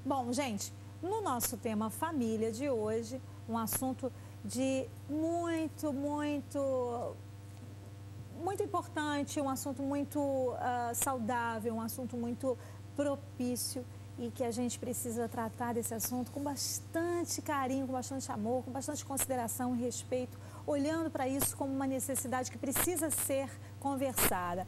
Bom, gente, no nosso tema família de hoje, um assunto de muito importante, um assunto muito saudável, um assunto muito propício e que a gente precisa tratar desse assunto com bastante carinho, com bastante amor, com bastante consideração e respeito, olhando para isso como uma necessidade que precisa ser conversada.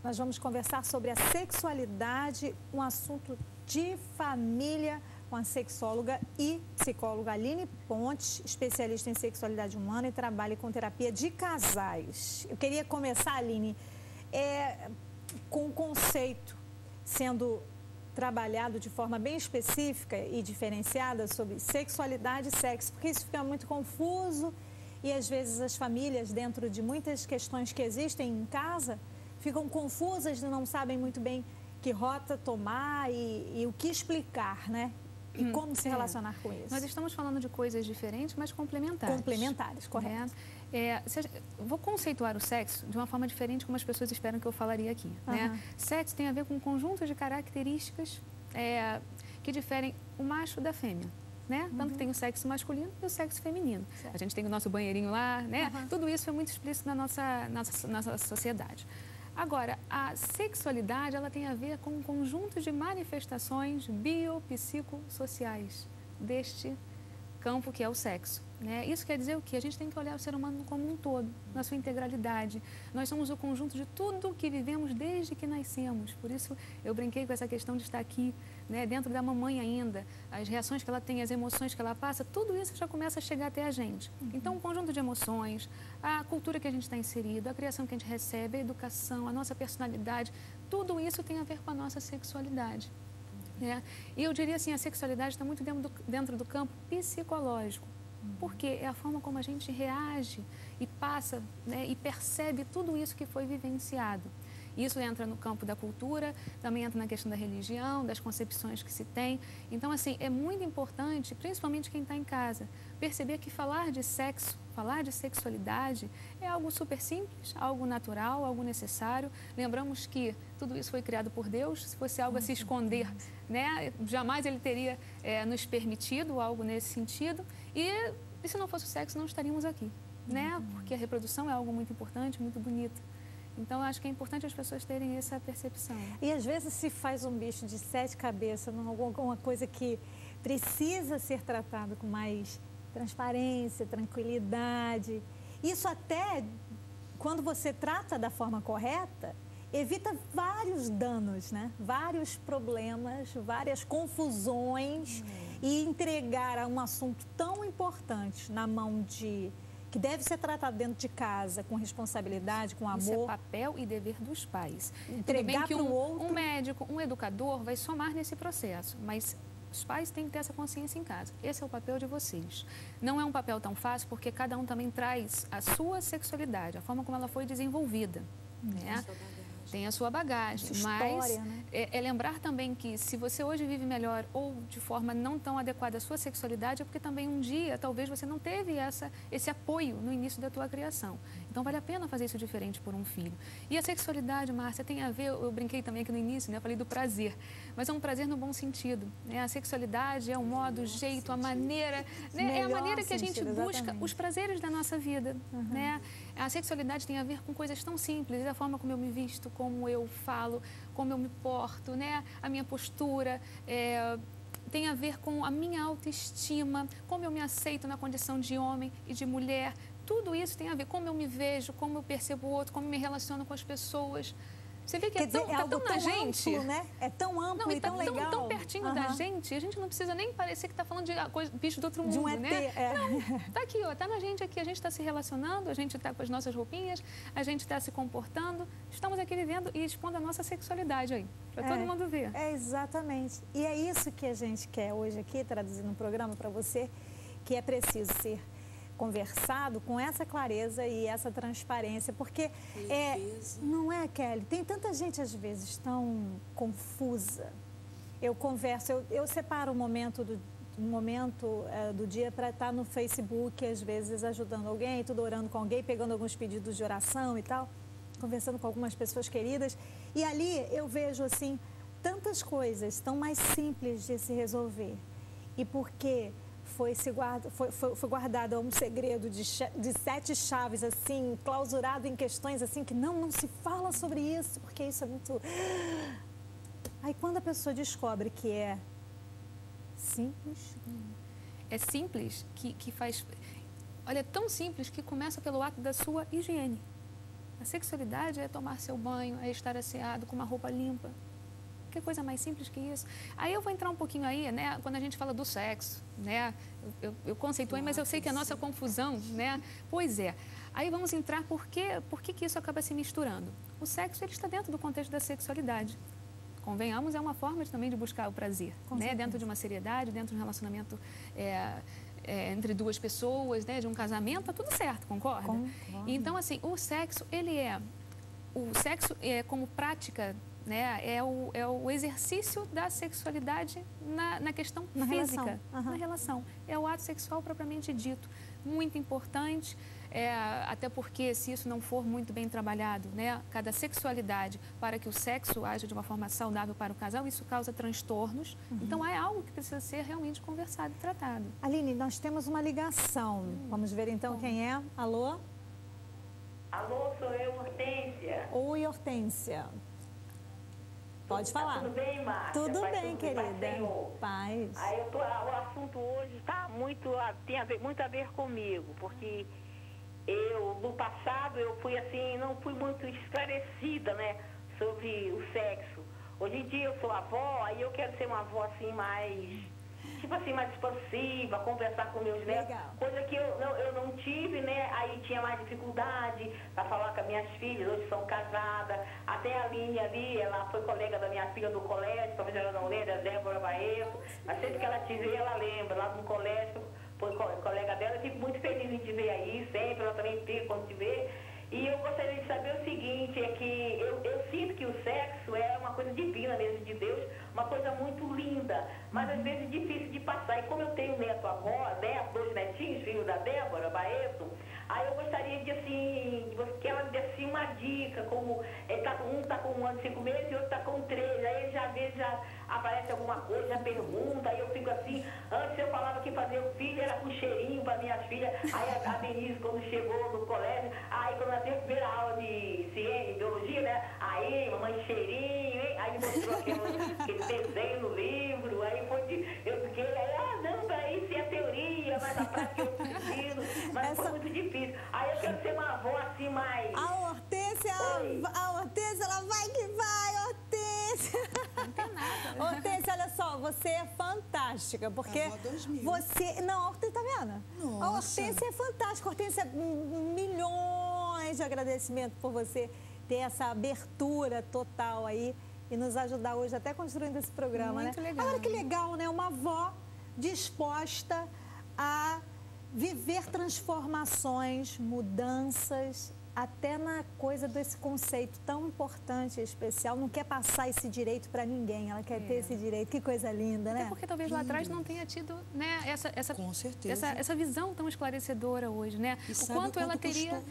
Nós vamos conversar sobre a sexualidade, um assunto de família, com a sexóloga e psicóloga Aline Pontes, especialista em sexualidade humana e trabalha com terapia de casais. Eu queria começar, Aline, com um conceito sendo trabalhado de forma bem específica e diferenciada sobre sexualidade e sexo, porque isso fica muito confuso e às vezes as famílias, dentro de muitas questões que existem em casa, ficam confusas e não sabem muito bem que rota tomar e o que explicar, né? E como se relacionar com isso. Nós estamos falando de coisas diferentes, mas complementares. Complementares, correto. Vou conceituar o sexo de uma forma diferente como as pessoas esperam que eu falaria aqui. Né? Sexo tem a ver com um conjunto de características que diferem o macho da fêmea. Né? Tanto que tem o sexo masculino e o sexo feminino. Certo. A gente tem o nosso banheirinho lá, né? Tudo isso é muito explícito na nossa sociedade. Agora, a sexualidade, ela tem a ver com um conjunto de manifestações biopsicossociais deste campo que é o sexo. Né? Isso quer dizer o quê? A gente tem que olhar o ser humano como um todo, na sua integralidade. Nós somos o conjunto de tudo que vivemos desde que nascemos. Por isso, eu brinquei com essa questão de estar aqui, né, dentro da mamãe ainda. As reações que ela tem, as emoções que ela passa, tudo isso já começa a chegar até a gente. Então, um conjunto de emoções, a cultura que a gente está inserido, a criação que a gente recebe, a educação, a nossa personalidade, tudo isso tem a ver com a nossa sexualidade. Né? E eu diria assim, a sexualidade está muito dentro do campo psicológico. Porque é a forma como a gente reage e passa, né, e percebe tudo isso que foi vivenciado. Isso entra no campo da cultura, também entra na questão da religião, das concepções que se tem. Então, assim, é muito importante, principalmente quem está em casa, perceber que falar de sexo, falar de sexualidade é algo super simples, algo natural, algo necessário. Lembramos que tudo isso foi criado por Deus, se fosse algo a se esconder, né, jamais Ele teria nos permitido algo nesse sentido. E se não fosse o sexo, não estaríamos aqui, né? Porque a reprodução é algo muito importante, muito bonito. Então, eu acho que é importante as pessoas terem essa percepção. E às vezes se faz um bicho de 7 cabeças, alguma coisa que precisa ser tratada com mais transparência, tranquilidade. Isso até, quando você trata da forma correta, evita vários danos, né? Vários problemas, várias confusões. E entregar um assunto tão importante na mão que deve ser tratado dentro de casa, com responsabilidade, com amor. Isso é papel e dever dos pais. Entregar para o outro. Um médico, um educador vai somar nesse processo, mas os pais têm que ter essa consciência em casa. Esse é o papel de vocês. Não é um papel tão fácil, porque cada um também traz a sua sexualidade, a forma como ela foi desenvolvida. Né? Tem a sua bagagem, mas né? é lembrar também que se você hoje vive melhor ou de forma não tão adequada à sua sexualidade, é porque também um dia, talvez você não teve esse apoio no início da tua criação. Então, vale a pena fazer isso diferente por um filho. E a sexualidade, Márcia, tem a ver, eu brinquei também aqui no início, né? Eu falei do prazer, mas é um prazer no bom sentido. Né? A sexualidade é o modo, o jeito, a maneira, né? É a maneira que a gente busca os prazeres da nossa vida. Né? A sexualidade tem a ver com coisas tão simples, a forma como eu me visto, como eu falo, como eu me porto, né? A minha postura, tem a ver com a minha autoestima, como eu me aceito na condição de homem e de mulher. Tudo isso tem a ver com como eu me vejo, como eu percebo o outro, como eu me relaciono com as pessoas. Você vê que é tão na gente. Amplo, né? É tão amplo e tão legal. Tão pertinho da gente, a gente não precisa nem parecer que está falando de bicho do outro mundo, de um ET, né? Não, tá aqui, ó, tá na gente aqui, a gente está se relacionando, a gente está com as nossas roupinhas, a gente está se comportando, estamos aqui vivendo e expondo a nossa sexualidade aí, para todo mundo ver. Exatamente. E é isso que a gente quer hoje aqui, traduzir no programa para você, que é preciso ser conversado com essa clareza e essa transparência, porque não é, Kelly? Tem tanta gente às vezes tão confusa. Eu converso, eu separo um momento do dia para estar no Facebook, às vezes ajudando alguém, tudo orando com alguém, pegando alguns pedidos de oração e tal, conversando com algumas pessoas queridas. E ali eu vejo assim tantas coisas tão mais simples de se resolver. E porque foi guardado um segredo de 7 chaves, assim, clausurado em questões assim que não se fala sobre isso, porque isso é muito... Aí quando a pessoa descobre que é simples... É simples que faz... Olha, é tão simples que começa pelo ato da sua higiene. A sexualidade é tomar seu banho, é estar asseado, com uma roupa limpa. Que coisa mais simples que isso. Aí eu vou entrar um pouquinho aí, né, quando a gente fala do sexo, né, eu conceituei, mas eu sei que a nossa confusão, né, pois é. Aí vamos entrar por que isso acaba se misturando. O sexo, ele está dentro do contexto da sexualidade. Convenhamos, é uma forma também de buscar o prazer, né, dentro de uma seriedade, dentro de um relacionamento entre 2 pessoas, né, de um casamento, tá tudo certo, concorda? Concordo. Então, assim, o sexo como prática, né, é o exercício da sexualidade na questão física, na relação. É o ato sexual propriamente dito, muito importante, até porque se isso não for muito bem trabalhado, né, cada sexualidade para que o sexo haja de uma forma saudável para o casal, isso causa transtornos. Então é algo que precisa ser realmente conversado e tratado. Aline, nós temos uma ligação. Vamos ver então quem é. Alô? Alô, sou eu, Hortência. Oi, Hortência. Pode falar. Tudo bem, Márcia? Tudo Pai, bem, querida. Paz. Aí o assunto hoje tem muito a ver comigo, porque eu, no passado, eu fui assim, não fui muito esclarecida, né, sobre o sexo. Hoje em dia eu sou avó, aí eu quero ser uma avó assim mais... tipo assim, mais expansiva, conversar com meus netos, coisa que eu não tive, né? Aí tinha mais dificuldade para falar com as minhas filhas, hoje são casadas. Até a Aline ali, ela foi colega da minha filha do colégio, talvez ela não lembra, a Débora Baeto, mas sempre que ela te vê, ela lembra, lá no colégio, foi colega dela, eu fico muito feliz em te ver aí, sempre, ela também fica quando te vê. E eu gostaria de saber o seguinte, é que eu sinto que o sexo é uma coisa divina mesmo, de Deus, uma coisa muito linda, mas às vezes difícil de passar. E como eu tenho neto agora, 2 netinhos, filho da Débora Baeto, aí eu gostaria de, assim, que ela me desse uma dica, como um está com 1 ano e 5 meses e outro está com 3, aí ele já às vezes já aparece alguma coisa, já pergunta, aí eu fico assim, antes eu falava que fazer o filho era com cheirinho para minhas filhas, aí a Denise quando chegou no colégio, aí quando ela teve a primeira aula de ciência, biologia, né, aí mamãe cheirinho, hein? Aí mostrou aquele desenho no livro, aí eu fiquei, não, para isso é teoria, mas a prática eu preciso, mas foi muito difícil. Aí eu quero ser uma avó assim mais... A Hortência, ela vai que vai, Hortência. Não tem nada. Hortência, olha só, você é fantástica, porque você... Não, a Hortência, tá vendo? Nossa. A Hortência é fantástica, a Hortência, milhões de agradecimentos por você ter essa abertura total aí e nos ajudar hoje até construindo esse programa, muito né? Legal. Agora que legal, né? Uma avó disposta a viver transformações, mudanças, até na coisa desse conceito tão importante e especial. Não quer passar esse direito para ninguém, ela quer ter esse direito. Que coisa linda, né? Até porque talvez lá atrás não tenha tido, né, Com certeza. essa visão tão esclarecedora hoje, né? O quanto ela teria,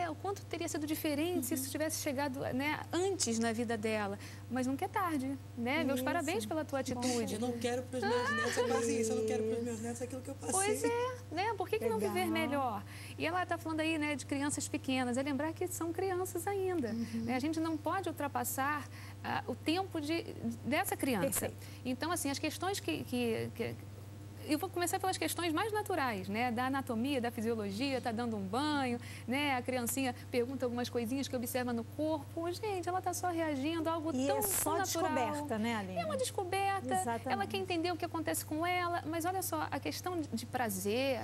o quanto teria sido diferente se isso tivesse chegado, né, antes na vida dela. Mas nunca é tarde, né? Meus parabéns pela tua atitude. Eu não quero para os meus netos, eu faço isso, eu não quero para os meus netos aquilo que eu passei. Pois é, né? Por que não viver melhor? E ela está falando aí, né, de crianças pequenas. É lembrar que são crianças ainda. Né? A gente não pode ultrapassar o tempo dessa criança. Perfeito. Então, assim, as questões que eu vou começar pelas questões mais naturais, né? Da anatomia, da fisiologia, tá dando um banho, né? A criancinha pergunta algumas coisinhas que observa no corpo. Gente, ela tá só reagindo a algo tão só natural. Descoberta, né, Aline? É uma descoberta. Exatamente. Ela quer entender o que acontece com ela. Mas olha só, a questão de prazer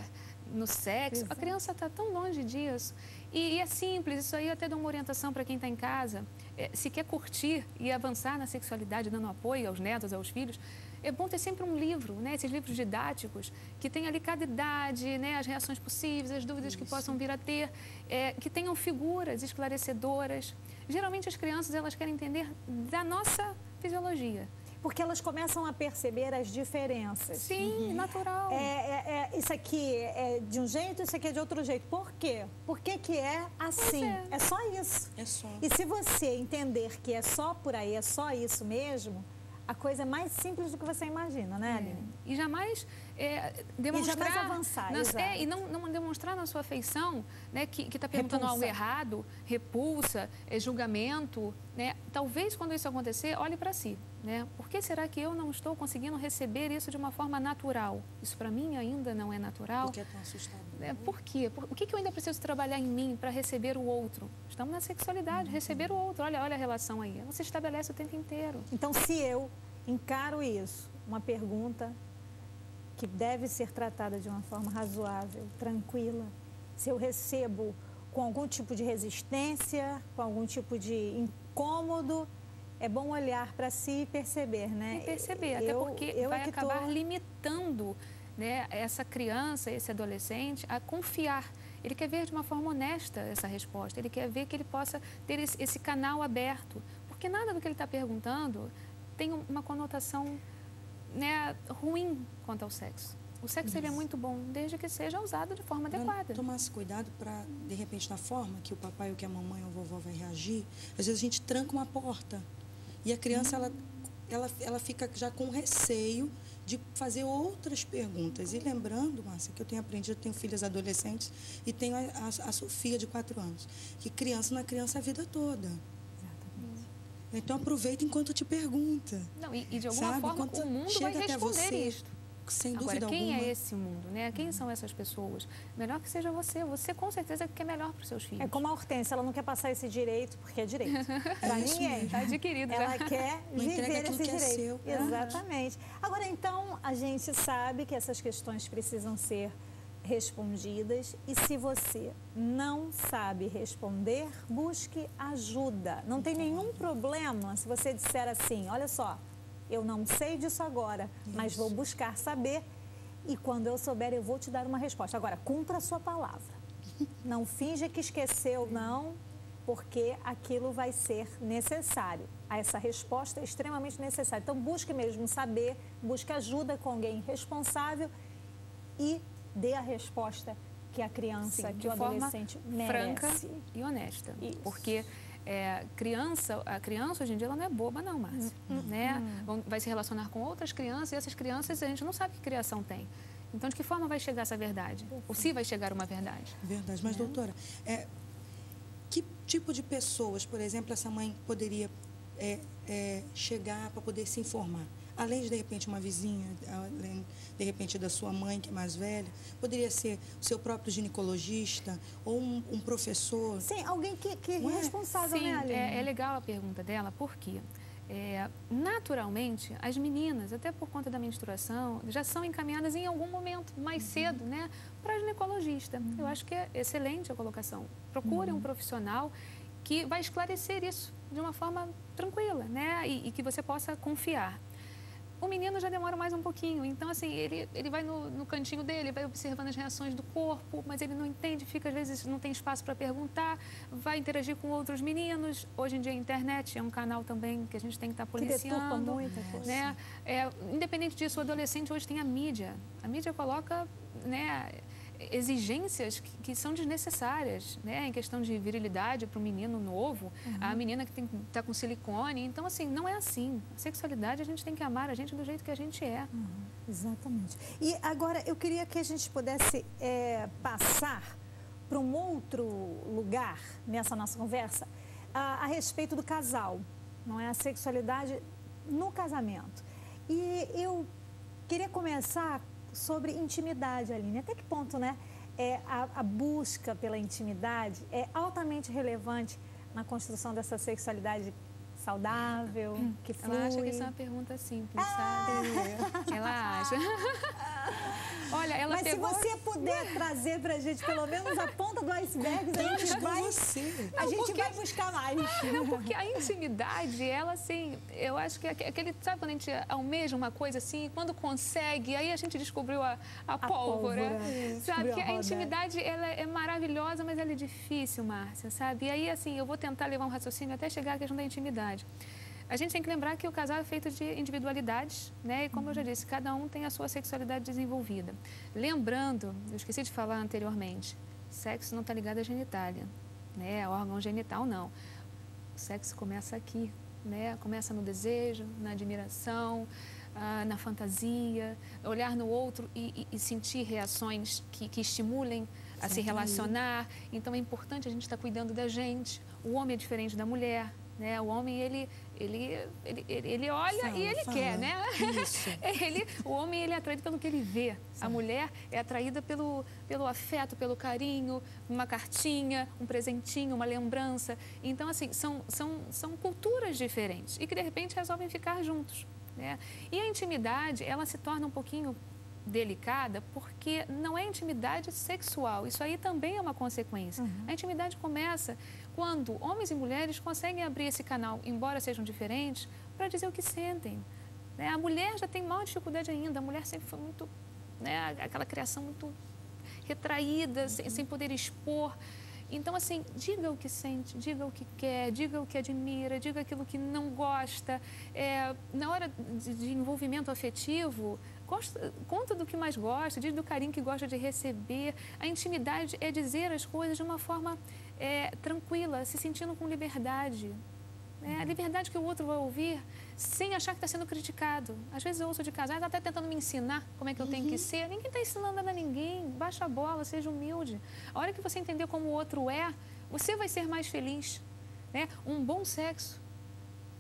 no sexo, a criança está tão longe disso. E é simples, isso aí eu até dou uma orientação para quem está em casa. Se quer curtir e avançar na sexualidade, dando apoio aos netos, aos filhos, é bom ter sempre um livro, né? Esses livros didáticos, que tem ali cada idade, né? As reações possíveis, as dúvidas que possam vir a ter, que tenham figuras esclarecedoras. Geralmente as crianças, elas querem entender da nossa fisiologia. Porque elas começam a perceber as diferenças. Sim, natural. Isso aqui é de um jeito, isso aqui é de outro jeito. Por quê? Por que que é assim? É só isso. É só. E se você entender que é só por aí, é só isso mesmo, a coisa é mais simples do que você imagina, né, Aline? E jamais demonstrar... E jamais avançar, e não demonstrar na sua afeição, né, que está perguntando algo errado, repulsa, julgamento, né? Talvez quando isso acontecer, olhe para si, né? Por que será que eu não estou conseguindo receber isso de uma forma natural? Isso para mim ainda não é natural. Porque é tão assustador. Por quê? O que eu ainda preciso trabalhar em mim para receber o outro? Estamos na sexualidade, receber o outro. Olha a relação aí. Você estabelece o tempo inteiro. Então, se eu encaro isso, uma pergunta que deve ser tratada de uma forma razoável, tranquila, se eu recebo com algum tipo de resistência, com algum tipo de incômodo, é bom olhar para si e perceber, né? E perceber, até porque vai acabar limitando, né, essa criança, esse adolescente a confiar. Ele quer ver de uma forma honesta essa resposta, ele quer ver que ele possa ter esse canal aberto, porque nada do que ele está perguntando tem uma conotação, né, ruim quanto ao sexo. O sexo ele é muito bom, desde que seja usado de forma adequada. Tomasse cuidado para, de repente, na forma que o papai ou que a mamãe ou a vovó vai reagir, às vezes a gente tranca uma porta e a criança, ela fica já com receio de fazer outras perguntas. E lembrando, Márcia, que eu tenho aprendido, eu tenho filhas adolescentes e tenho a Sofia, de 4 anos, que criança não é criança a vida toda. Então, aproveita enquanto te pergunta. Não, e de alguma forma o mundo vai responder isto. Sem dúvida Agora, quem alguma. é esse mundo, né? Quem são essas pessoas? Melhor que seja você. Você, com certeza, quer melhor para os seus filhos. É como a Hortência, ela não quer passar esse direito, porque é direito. Para ninguém. Está adquirido. Ela quer viver esse direito. Seu. Exatamente. Agora, então, a gente sabe que essas questões precisam ser respondidas e se você não sabe responder, busque ajuda. Não tem nenhum problema se você disser assim, olha só, eu não sei disso agora, mas vou buscar saber e quando eu souber eu vou te dar uma resposta. Agora, cumpra a sua palavra. Não finja que esqueceu, não, porque aquilo vai ser necessário. Essa resposta é extremamente necessária. Então, busque mesmo saber, busque ajuda com alguém responsável e dê a resposta que a criança, que o adolescente merece. Franca e honesta. Isso. Porque a criança hoje em dia ela não é boba não, Márcia. Né? Vai se relacionar com outras crianças e essas crianças a gente não sabe que criação tem. Então, de que forma vai chegar essa verdade? Ou se vai chegar uma verdade? Verdade. Mas, doutora, que tipo de pessoas, por exemplo, essa mãe poderia chegar para poder se informar? Além de repente, uma vizinha, além, de repente, da sua mãe, que é mais velha, poderia ser o seu próprio ginecologista ou um professor? Sim, alguém que é responsável, Sim, né, Aline? É legal a pergunta dela, porque naturalmente, as meninas, até por conta da menstruação, já são encaminhadas em algum momento, mais cedo, né, para ginecologista. Eu acho que é excelente a colocação. Procure um profissional que vai esclarecer isso de uma forma tranquila, né, e que você possa confiar. O menino já demora mais um pouquinho, então assim, ele vai no cantinho dele, vai observando as reações do corpo, mas ele não entende, fica às vezes não tem espaço para perguntar, vai interagir com outros meninos. Hoje em dia a internet é um canal também que a gente tem que estar policiando. Que deturpa muita coisa. Né? Independente disso, o adolescente hoje tem a mídia coloca, né, exigências que são desnecessárias, né? Em questão de virilidade para o menino novo, a menina que tem que estar com silicone. Então, assim, não é assim. A sexualidade, a gente tem que amar a gente do jeito que a gente é. Exatamente. E agora, eu queria que a gente pudesse passar para um outro lugar nessa nossa conversa a respeito do casal, não é? A sexualidade no casamento. E eu queria começar sobre intimidade, Aline. Até que ponto, né, a busca pela intimidade é altamente relevante na construção dessa sexualidade saudável, que flui? Ela acha que isso é uma pergunta simples, sabe? Ela acha. Olha, ela Mas pegou... se você puder trazer pra gente pelo menos a ponta do iceberg, a gente vai buscar mais. Não, porque a intimidade, ela assim, eu acho que aquele, sabe quando a gente almeja uma coisa assim, quando consegue, aí a gente descobriu a pólvora. Sabe, que a intimidade, ela é maravilhosa, mas ela é difícil, Márcia, sabe? E aí, assim, eu vou tentar levar um raciocínio até chegar à questão da intimidade. A gente tem que lembrar que o casal é feito de individualidades, né? E como eu já disse, cada um tem a sua sexualidade desenvolvida. Lembrando, eu esqueci de falar anteriormente, sexo não está ligado à genitália, né? Órgão genital, não. O sexo começa aqui, né? Começa no desejo, na admiração, na fantasia, olhar no outro e sentir reações que estimulem a se relacionar. Então, é importante a gente estar cuidando da gente. O homem é diferente da mulher, né? O homem, ele olha e ele quer, né? Isso. O homem, ele é atraído pelo que ele vê. Sim. A mulher é atraída pelo afeto, pelo carinho, uma cartinha, um presentinho, uma lembrança. Então, assim, são culturas diferentes e que, de repente, resolvem ficar juntos, né? E a intimidade, ela se torna um pouquinho delicada porque não é intimidade sexual. Isso aí também é uma consequência. A intimidade começa quando homens e mulheres conseguem abrir esse canal, embora sejam diferentes, para dizer o que sentem, né? A mulher já tem maior dificuldade ainda. A mulher sempre foi muito, né, aquela criação muito retraída, sem poder expor. Então, assim, diga o que sente, diga o que quer, diga o que admira, diga aquilo que não gosta. Na hora de envolvimento afetivo, conta do que mais gosta, diz do carinho que gosta de receber. A intimidade é dizer as coisas de uma forma tranquila, se sentindo com liberdade. A liberdade que o outro vai ouvir sem achar que está sendo criticado. Às vezes eu ouço de casais, ela está tentando me ensinar como é que eu tenho que ser. Ninguém está ensinando nada a ninguém. Baixa a bola, seja humilde. A hora que você entender como o outro é, você vai ser mais feliz, né? Um bom sexo,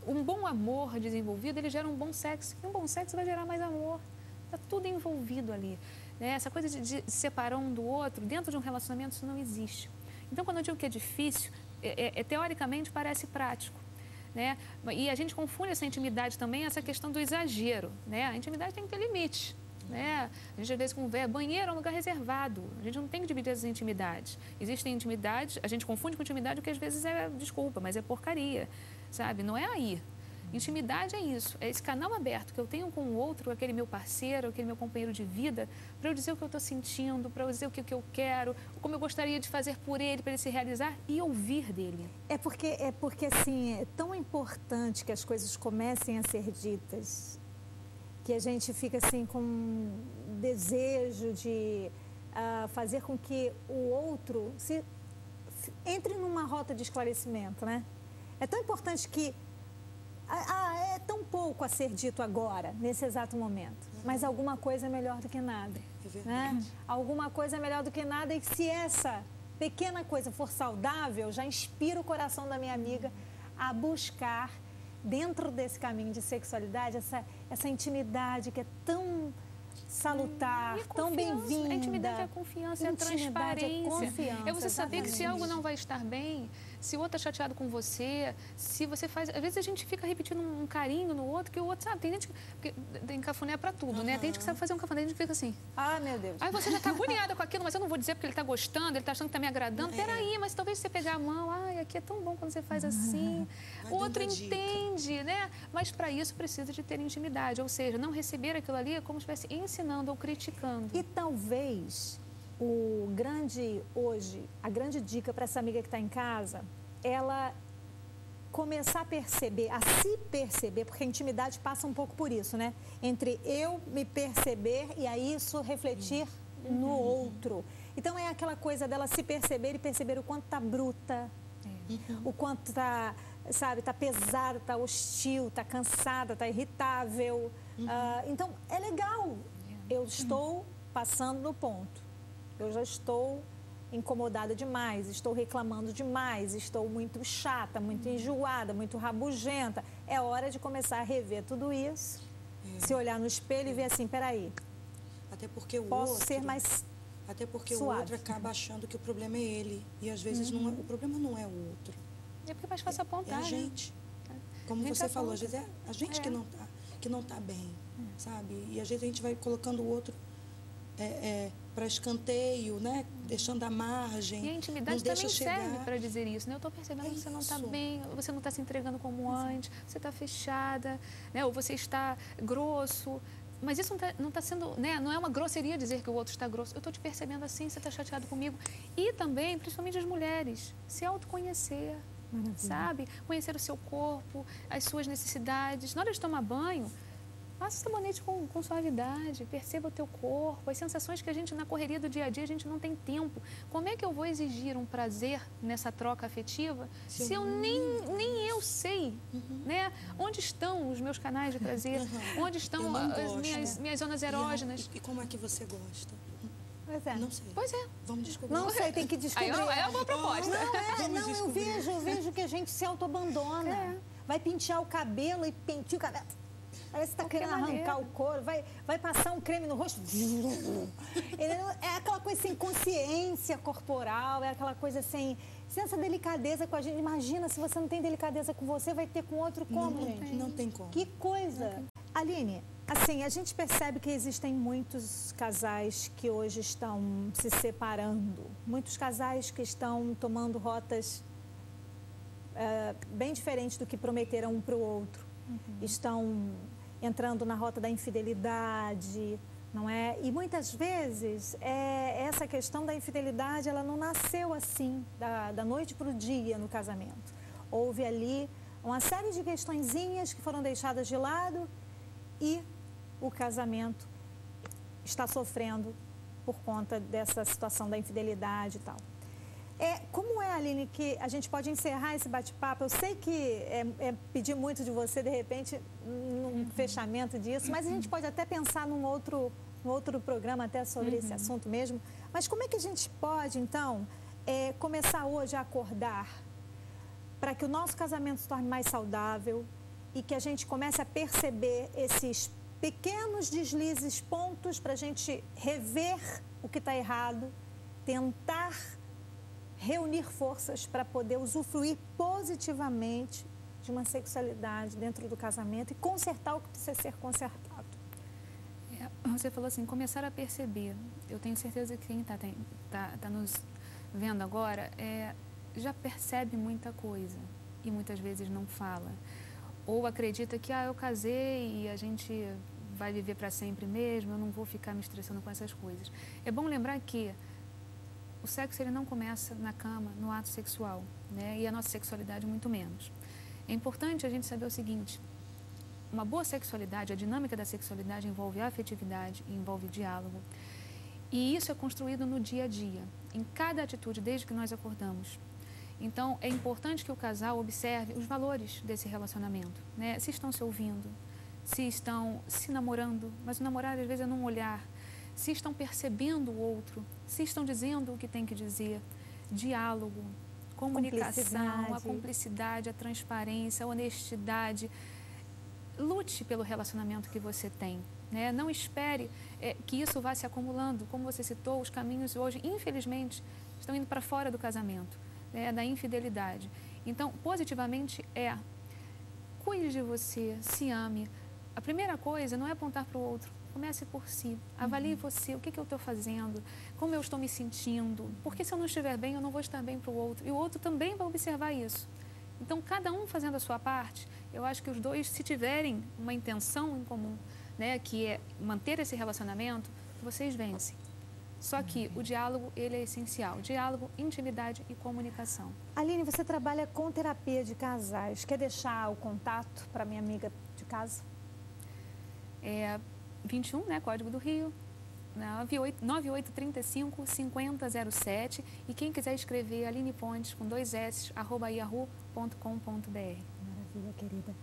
um bom amor desenvolvido, ele gera um bom sexo. E um bom sexo vai gerar mais amor. Está tudo envolvido ali, né? Essa coisa de separar um do outro, dentro de um relacionamento, isso não existe. Então, quando eu digo que é difícil, teoricamente parece prático, né? E a gente confunde essa intimidade também, essa questão do exagero, né? A intimidade tem que ter limite, né? A gente às vezes conversa, banheiro é um lugar reservado, a gente não tem que dividir as intimidades. Existem intimidades, a gente confunde com intimidade o que às vezes desculpa, mas é porcaria, sabe? Não é aí. Intimidade é isso, é esse canal aberto que eu tenho com o outro, aquele meu parceiro, aquele meu companheiro de vida, para eu dizer o que eu estou sentindo, para eu dizer o que eu quero, como eu gostaria de fazer por ele, para ele se realizar e ouvir dele. É porque assim, é tão importante que as coisas comecem a ser ditas, que a gente fica assim com desejo de fazer com que o outro entre numa rota de esclarecimento, né? É tão importante que é tão pouco a ser dito agora, nesse exato momento. Mas alguma coisa é melhor do que nada. É verdade. Né? Alguma coisa é melhor do que nada e se essa pequena coisa for saudável, já inspira o coração da minha amiga a buscar, dentro desse caminho de sexualidade, essa intimidade que é tão salutar, tão bem-vinda. A intimidade é a confiança, é a transparência. É você saber que se algo não vai estar bem, se o outro está chateado com você, se você faz... Às vezes a gente fica repetindo um carinho no outro, que o outro sabe. Tem gente que tem cafuné para tudo, né? Tem gente que sabe fazer um cafuné, a gente fica assim... Ah, meu Deus. Aí você já está agoniada com aquilo, mas eu não vou dizer porque ele está gostando, ele está achando que está me agradando. Peraí, mas talvez você pegar a mão, aqui é tão bom quando você faz assim. O outro entende, né? Mas para isso precisa de ter intimidade, ou seja, não receber aquilo ali como se estivesse ensinando ou criticando. E talvez a grande dica para essa amiga que está em casa, ela começar a se perceber, porque a intimidade passa um pouco por isso, né? Entre eu me perceber e aí isso refletir no outro. Então é aquela coisa dela se perceber e perceber o quanto está bruta, o quanto está, sabe, está pesada, está hostil, está cansada, está irritável. Então é legal. Eu estou passando no ponto. Eu já estou incomodada demais, estou reclamando demais, estou muito chata, muito enjoada, muito rabugenta. É hora de começar a rever tudo isso, se olhar no espelho e ver assim, peraí, até porque posso ser mais Até porque suave. O outro acaba achando que o problema é ele. E às vezes o problema não é o outro. É porque é mais fácil apontar, é a gente. Como você falou, às vezes é a gente que não tá bem, sabe? E às vezes a gente vai colocando o outro para escanteio, né? Deixando à margem. E a intimidade também serve para dizer isso, né? Eu estou percebendo que você não está bem, você não está se entregando como antes, você está fechada, né? Ou você está grosso. Mas isso não está sendo, né? Não é uma grosseria dizer que o outro está grosso. Eu estou te percebendo assim, você está chateado comigo. E também, principalmente as mulheres, se autoconhecer, sabe? Conhecer o seu corpo, as suas necessidades. Na hora de tomar banho, Passa o sabonete com suavidade, perceba o teu corpo, as sensações que a gente, na correria do dia a dia, a gente não tem tempo. Como é que eu vou exigir um prazer nessa troca afetiva se eu nem eu sei, né? Onde estão os meus canais de prazer? Onde estão as minhas zonas erógenas? E como é que você gosta? Pois é. Não sei. Pois é. Vamos descobrir. Não sei, tem que descobrir. Aí é uma boa proposta. Não, eu vejo que a gente se auto-abandona. É. Vai pentear o cabelo e penteia o cabelo. Parece que está querendo arrancar o couro, vai passar um creme no rosto. É aquela coisa sem consciência corporal, é aquela coisa sem essa delicadeza com a gente. Imagina, se você não tem delicadeza com você, vai ter com outro como, gente? Não tem como. Que coisa. Aline, assim, a gente percebe que existem muitos casais que hoje estão se separando. Muitos casais que estão tomando rotas bem diferentes do que prometeram um para o outro. Estão entrando na rota da infidelidade, não é? E muitas vezes essa questão da infidelidade, ela não nasceu assim, da noite para o dia no casamento. Houve ali uma série de questõezinhas que foram deixadas de lado e o casamento está sofrendo por conta dessa situação da infidelidade e tal. Como é, Aline, que a gente pode encerrar esse bate-papo? Eu sei que é pedir muito de você, de repente, num fechamento disso, mas a gente pode até pensar num outro programa até sobre esse assunto mesmo. Mas como é que a gente pode, então, começar hoje a acordar para que o nosso casamento se torne mais saudável e que a gente comece a perceber esses pequenos deslizes, pontos para a gente rever o que está errado, tentar reunir forças para poder usufruir positivamente de uma sexualidade dentro do casamento e consertar o que precisa ser consertado. Você falou assim, começar a perceber. Eu tenho certeza que quem está nos vendo agora já percebe muita coisa e muitas vezes não fala. Ou acredita que eu casei e a gente vai viver para sempre mesmo, eu não vou ficar me estressando com essas coisas. É bom lembrar que o sexo ele não começa na cama, no ato sexual, né? E a nossa sexualidade muito menos. É importante a gente saber o seguinte, uma boa sexualidade, a dinâmica da sexualidade envolve afetividade, envolve diálogo. E isso é construído no dia a dia, em cada atitude, desde que nós acordamos. Então, é importante que o casal observe os valores desse relacionamento, né? Se estão se ouvindo, se estão se namorando, mas o namorar às vezes é num olhar, se estão percebendo o outro, se estão dizendo o que tem que dizer, diálogo, comunicação, a cumplicidade, a transparência, a honestidade. Lute pelo relacionamento que você tem, né? Não espere que isso vá se acumulando. Como você citou, os caminhos hoje, infelizmente, estão indo para fora do casamento, da infidelidade. Então, positivamente cuide de você, se ame. A primeira coisa não é apontar para o outro. Comece por si, avalie você, o que eu estou fazendo, como eu estou me sentindo, porque se eu não estiver bem, eu não vou estar bem para o outro, e o outro também vai observar isso. Então, cada um fazendo a sua parte, eu acho que os dois, se tiverem uma intenção em comum, né, que é manter esse relacionamento, vocês vencem. Só que o diálogo, ele é essencial, diálogo, intimidade e comunicação. Aline, você trabalha com terapia de casais, quer deixar o contato para minha amiga de casa? 21, né, Código do Rio, 9835-5007. E quem quiser escrever, Aline Pontes, com 2 S, @yahoo.com.br. Maravilha, querida.